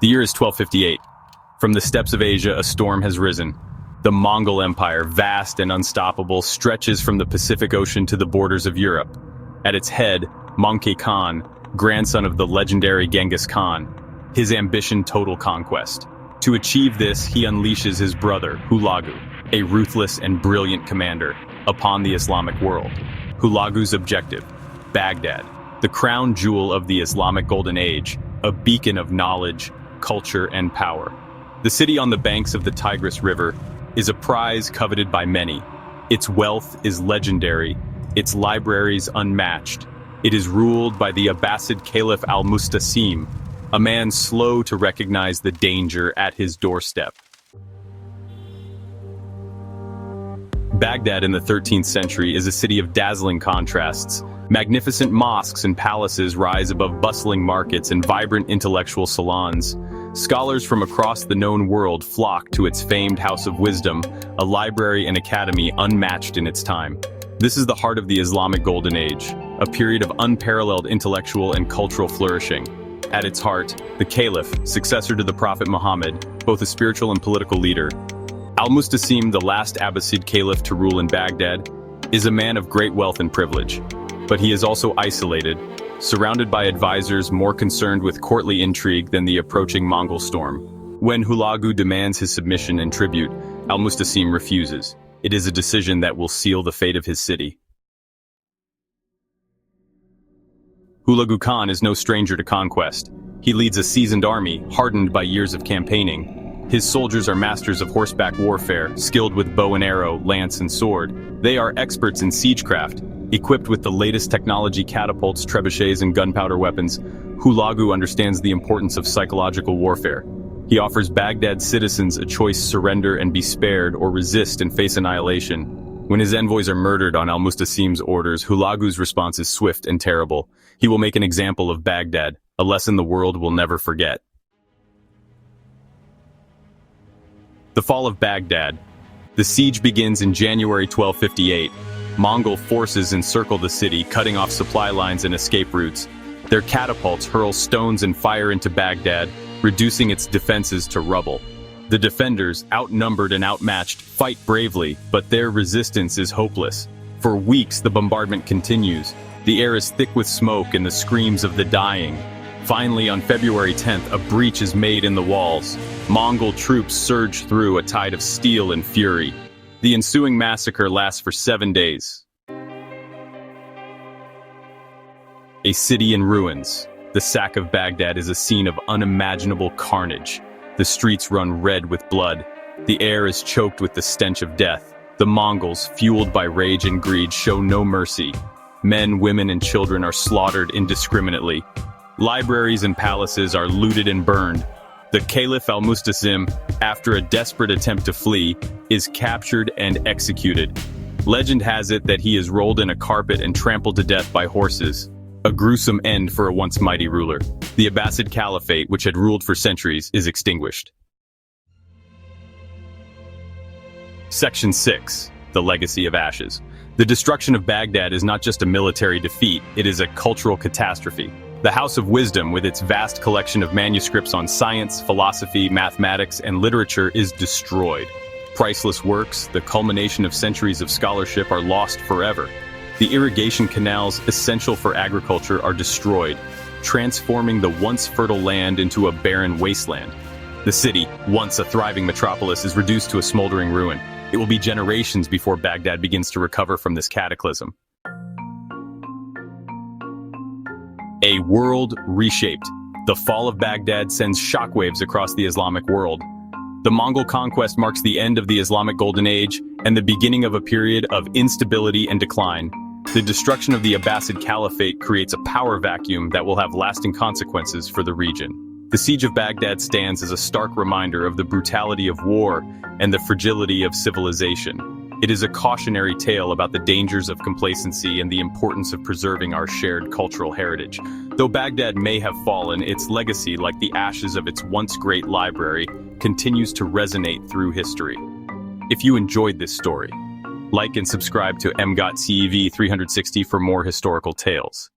The year is 1258. From the steppes of Asia, a storm has risen. The Mongol Empire, vast and unstoppable, stretches from the Pacific Ocean to the borders of Europe. At its head, Möngke Khan, grandson of the legendary Genghis Khan, his ambition total conquest. To achieve this, he unleashes his brother, Hulagu, a ruthless and brilliant commander, upon the Islamic world. Hulagu's objective: Baghdad, the crown jewel of the Islamic Golden Age, a beacon of knowledge, culture, and power. The city on the banks of the Tigris River is a prize coveted by many. Its wealth is legendary, its libraries unmatched. It is ruled by the Abbasid Caliph al-Mustasim, a man slow to recognize the danger at his doorstep. Baghdad in the 13th century is a city of dazzling contrasts. Magnificent mosques and palaces rise above bustling markets and vibrant intellectual salons. Scholars from across the known world flock to its famed House of Wisdom, a library and academy unmatched in its time. This is the heart of the Islamic Golden Age, a period of unparalleled intellectual and cultural flourishing. At its heart, the Caliph, successor to the Prophet Muhammad, both a spiritual and political leader. Al-Mustasim, the last Abbasid Caliph to rule in Baghdad, is a man of great wealth and privilege. But he is also isolated, surrounded by advisors more concerned with courtly intrigue than the approaching Mongol storm. When Hulagu demands his submission and tribute, Al-Mustasim refuses. It is a decision that will seal the fate of his city. Hulagu Khan is no stranger to conquest. He leads a seasoned army, hardened by years of campaigning. His soldiers are masters of horseback warfare, skilled with bow and arrow, lance and sword. They are experts in siegecraft, equipped with the latest technology, catapults, trebuchets, and gunpowder weapons. Hulagu understands the importance of psychological warfare. He offers Baghdad's citizens a choice: surrender and be spared, or resist and face annihilation. When his envoys are murdered on al-Mustasim's orders, Hulagu's response is swift and terrible. He will make an example of Baghdad, a lesson the world will never forget. The fall of Baghdad. The siege begins in January 1258. Mongol forces encircle the city, cutting off supply lines and escape routes. Their catapults hurl stones and fire into Baghdad, reducing its defenses to rubble. The defenders, outnumbered and outmatched, fight bravely, but their resistance is hopeless. For weeks, the bombardment continues. The air is thick with smoke and the screams of the dying. Finally, on February 10th, a breach is made in the walls. Mongol troops surge through, a tide of steel and fury. The ensuing massacre lasts for 7 days. A city in ruins. The sack of Baghdad is a scene of unimaginable carnage. The streets run red with blood. The air is choked with the stench of death. The Mongols, fueled by rage and greed, show no mercy. Men, women, and children are slaughtered indiscriminately. Libraries and palaces are looted and burned. The Caliph al-Mustasim, after a desperate attempt to flee, is captured and executed. Legend has it that he is rolled in a carpet and trampled to death by horses. A gruesome end for a once mighty ruler. The Abbasid Caliphate, which had ruled for centuries, is extinguished. Section 6. The Legacy of Ashes. The destruction of Baghdad is not just a military defeat, it is a cultural catastrophe. The House of Wisdom, with its vast collection of manuscripts on science, philosophy, mathematics, and literature, is destroyed. Priceless works, the culmination of centuries of scholarship, are lost forever. The irrigation canals essential for agriculture are destroyed, transforming the once fertile land into a barren wasteland. The city, once a thriving metropolis, is reduced to a smoldering ruin. It will be generations before Baghdad begins to recover from this cataclysm. A world reshaped. The fall of Baghdad sends shockwaves across the Islamic world. The Mongol conquest marks the end of the Islamic Golden Age and the beginning of a period of instability and decline. The destruction of the Abbasid Caliphate creates a power vacuum that will have lasting consequences for the region. The Siege of Baghdad stands as a stark reminder of the brutality of war and the fragility of civilization. It is a cautionary tale about the dangers of complacency and the importance of preserving our shared cultural heritage. Though Baghdad may have fallen, its legacy, like the ashes of its once great library, continues to resonate through history. If you enjoyed this story, like and subscribe to emgotv360 for more historical tales.